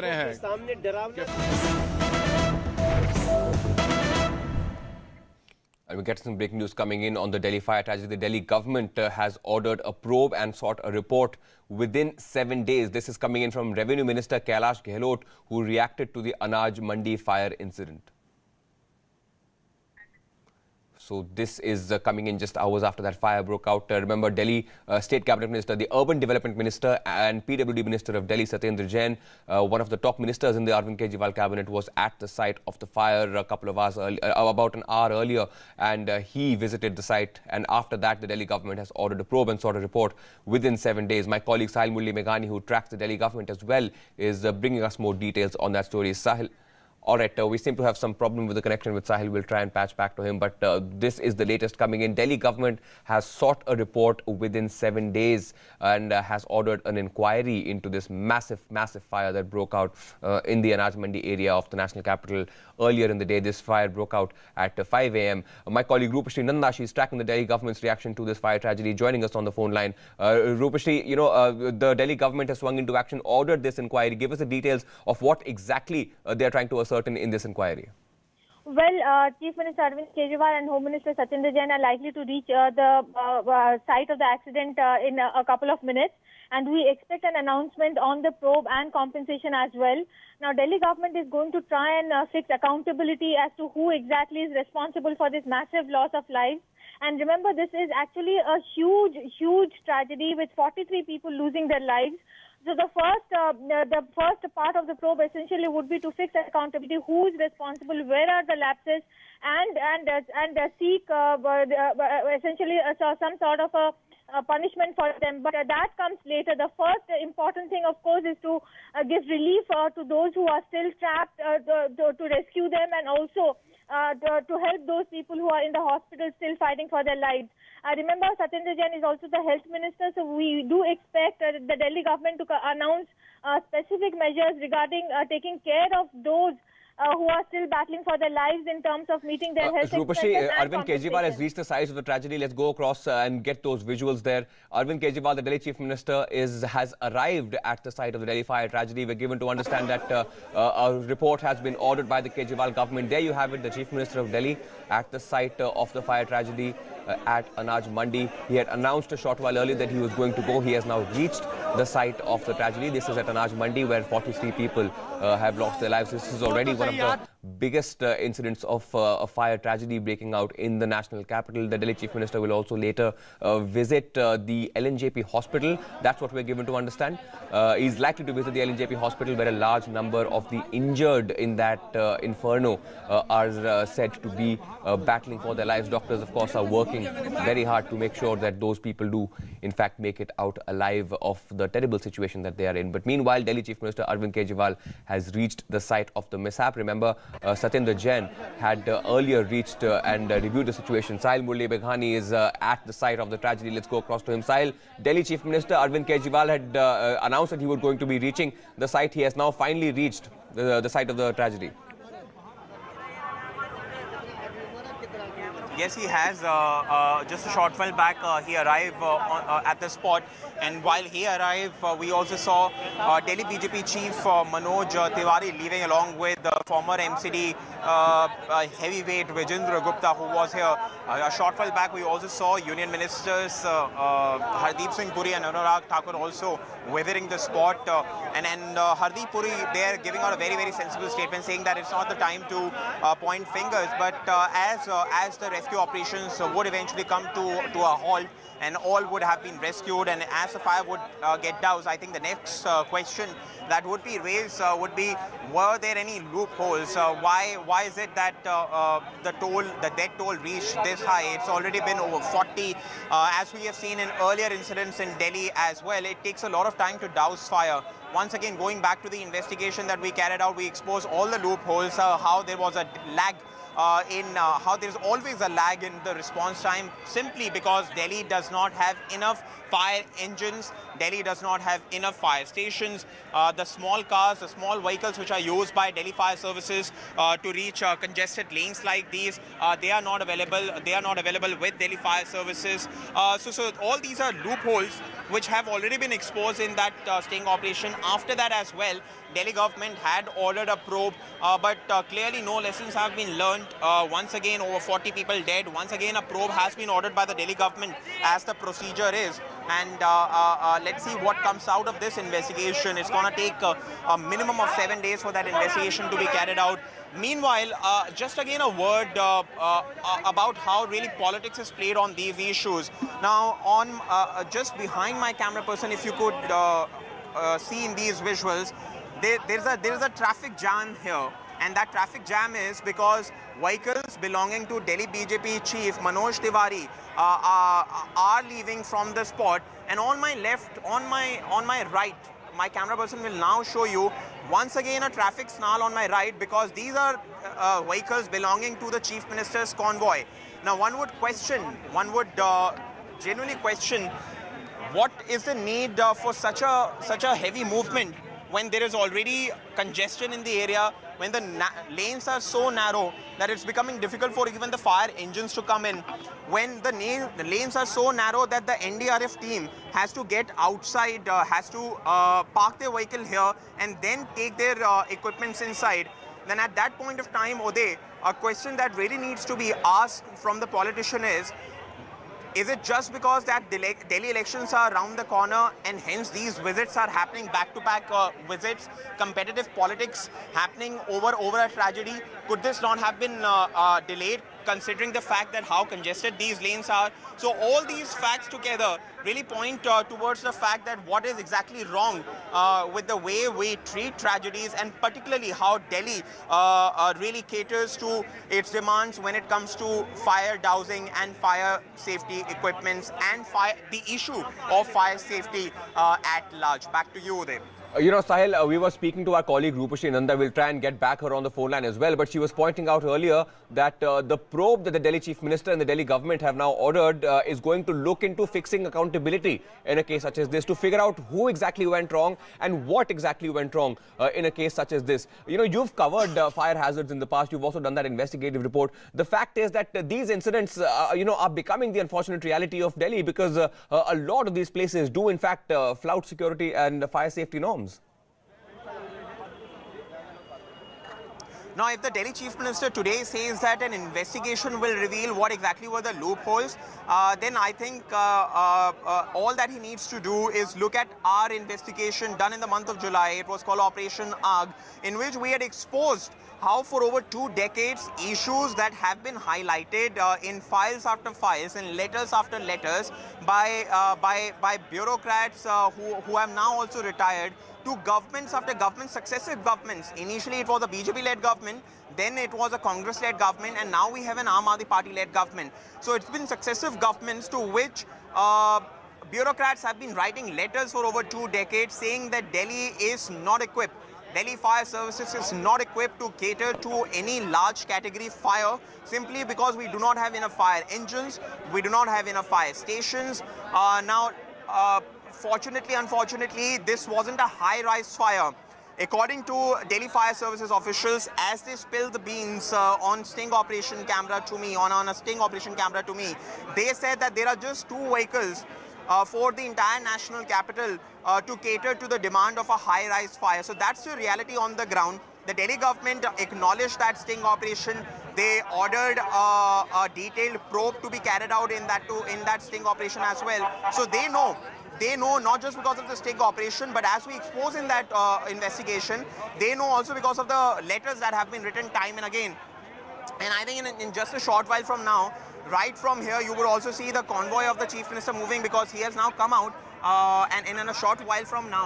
रहे हैं सामने डरावना। And we get some breaking news coming in on the Delhi fire tragedy. The Delhi government has ordered a probe and sought a report within 7 days. This is coming in from Revenue Minister Kailash Gehlot, who reacted to the Anaj Mandi fire incident. So this is coming in just hours after that fire broke out. Remember, Delhi State Cabinet Minister, the Urban Development Minister and PWD Minister of Delhi, Satyendra Jain, one of the top ministers in the Arvind Kejriwal cabinet, was at the site of the fire a couple of hours early, about an hour earlier, and he visited the site. And after that, the Delhi government has ordered a probe and sought a report within 7 days. My colleague Sahil Meghani, who tracks the Delhi government as well, is bringing us more details on that story. Sahil. All right, we seem to have some problem with the connection with Sahil. We'll try and patch back to him. But this is the latest coming in. Delhi government has sought a report within 7 days and has ordered an inquiry into this massive fire that broke out in the Anaj Mandi area of the national capital earlier in the day. This fire broke out at 5 a.m. My colleague Rupashri Nanda, she's tracking the Delhi government's reaction to this fire tragedy, joining us on the phone line. Rupashri, you know, the Delhi government has swung into action, ordered this inquiry. Give us the details of what exactly they're trying to certain in this inquiry. Well, Chief Minister Arvind Kejriwal and Home Minister Satyendra Jain are likely to reach the site of the accident in a couple of minutes, and we expect an announcement on the probe and compensation as well. Now, Delhi government is going to try and fix accountability as to who exactly is responsible for this massive loss of lives. And remember, this is actually a huge tragedy with 43 people losing their lives. So the first part of the probe essentially would be to fix accountability, who is responsible, where are the lapses, and seek essentially some sort of a punishment for them. But that comes later. The first important thing, of course, is to give relief to those who are still trapped, to rescue them, and also to help those people who are in the hospital still fighting for their lives. Remember, Satyendra Jain is also the health minister, so we do expect the Delhi government to announce specific measures regarding taking care of those who are still battling for their lives in terms of meeting their health expenses. Arvind Kejriwal has reached the site of the tragedy. Let's go across and get those visuals there. Arvind Kejriwal, the Delhi Chief Minister, has arrived at the site of the Delhi fire tragedy. We're given to understand that a report has been ordered by the Kejriwal government. There you have it, the Chief Minister of Delhi at the site of the fire tragedy at Anaj Mandi. He had announced a short while earlier that he was going to go. He has now reached the site of the tragedy. This is at Anaj Mandi, where 43 people have lost their lives. This is already one of the biggest incidents of a fire tragedy breaking out in the national capital. The Delhi Chief Minister will also later visit the LNJP hospital. That's what we're given to understand. He's likely to visit the LNJP hospital, where a large number of the injured in that inferno are said to be battling for their lives. Doctors, of course, are working very hard to make sure that those people do, in fact, make it out alive of the terrible situation that they are in. But meanwhile, Delhi Chief Minister Arvind Kejriwal has reached the site of the mishap. Remember, Satyendra Jain had earlier reached and reviewed the situation. Sahil Meghani is at the site of the tragedy. Let's go across to him. Sahil, Delhi Chief Minister Arvind Kejriwal had announced that he was going to be reaching the site. He has now finally reached the site of the tragedy. Yes, he has. Just a short while back, he arrived at the spot. And while he arrived, we also saw Delhi BJP Chief Manoj Tiwari leaving along with former MCD heavyweight Vijendra Gupta, who was here. A short while back, we also saw Union Ministers Hardeep Singh Puri and Anurag Thakur also visiting the spot. And Hardeep Puri, they are giving out a very sensible statement, saying that it's not the time to point fingers, but as the rescue operations would eventually come to a halt, and all would have been rescued, and as the fire would get doused, I think the next question that would be raised would be, were there any loopholes? Why is it that the death toll reached this high? It's already been over 40. As we have seen in earlier incidents in Delhi as well, it takes a lot of time to douse fire. Once again, going back to the investigation that we carried out, we exposed all the loopholes, how there was a lag how there's always a lag in the response time, simply because Delhi does not have enough fire engines. Delhi does not have enough fire stations. The small cars, the small vehicles which are used by Delhi Fire Services to reach congested lanes like these, they are not available. They are not available with Delhi Fire Services. So all these are loopholes which have already been exposed in that sting operation. After that as well, Delhi government had ordered a probe, but clearly no lessons have been learned. Once again, over 40 people dead. Once again, a probe has been ordered by the Delhi government, as the procedure is. And let's see what comes out of this investigation. It's going to take a minimum of 7 days for that investigation to be carried out. Meanwhile, just again a word about how really politics is played on these issues. Now, on just behind my camera person, if you could see in these visuals, there is a traffic jam here, and that traffic jam is because vehicles belonging to Delhi BJP chief Manoj Tiwari are leaving from the spot. And on my left, on my right, my camera person will now show you once again a traffic snarl on my right, because these are vehicles belonging to the chief minister's convoy. Now, one would genuinely question, what is the need for such a heavy movement when there is already congestion in the area, when the lanes are so narrow that it's becoming difficult for even the fire engines to come in, when the lanes are so narrow that the NDRF team has to get outside, has to park their vehicle here and then take their equipments inside, then at that point of time, Uday, a question that really needs to be asked from the politician is it just because that Delhi elections are around the corner and hence these visits are happening back-to-back visits, competitive politics happening over a tragedy? Could this not have been delayed, considering the fact that how congested these lanes are? So all these facts together really point towards the fact that what is exactly wrong with the way we treat tragedies, and particularly how Delhi really caters to its demands when it comes to fire dowsing and fire safety equipments and the issue of fire safety at large. Back to you, Uday. Sahil, we were speaking to our colleague Rupashi Nanda. We'll try and get back her on the phone line as well. But she was pointing out earlier that the probe that the Delhi Chief Minister and the Delhi government have now ordered is going to look into fixing accountability in a case such as this, to figure out who exactly went wrong and what exactly went wrong in a case such as this. You've covered fire hazards in the past. You've also done that investigative report. The fact is that these incidents, are becoming the unfortunate reality of Delhi, because a lot of these places do, in fact, flout security and fire safety norms. Now, if the Delhi Chief Minister today says that an investigation will reveal what exactly were the loopholes, then I think all that he needs to do is look at our investigation done in the month of July. It was called Operation AG, in which we had exposed how for over 2 decades issues that have been highlighted in files after files and letters after letters by bureaucrats who have now also retired, to governments after governments, successive governments. Initially it was a BJP-led government, then it was a Congress-led government, and now we have an Aam Aadmi Party-led government. So it's been successive governments to which bureaucrats have been writing letters for over 2 decades saying that Delhi is not equipped. Delhi Fire Services is not equipped to cater to any large category fire, simply because we do not have enough fire engines, we do not have enough fire stations. Fortunately, unfortunately, this wasn't a high-rise fire. According to Delhi Fire Services officials, as they spilled the beans on sting operation camera to me, on a sting operation camera to me, they said that there are just 2 vehicles for the entire national capital to cater to the demand of a high-rise fire. So that's the reality on the ground. The Delhi government acknowledged that sting operation. They ordered a detailed probe to be carried out in that sting operation as well. So they know not just because of the sting operation, but as we expose in that investigation, they know also because of the letters that have been written time and again. And I think in just a short while from now, right from here, you would also see the convoy of the Chief Minister moving, because he has now come out, and in a short while from now,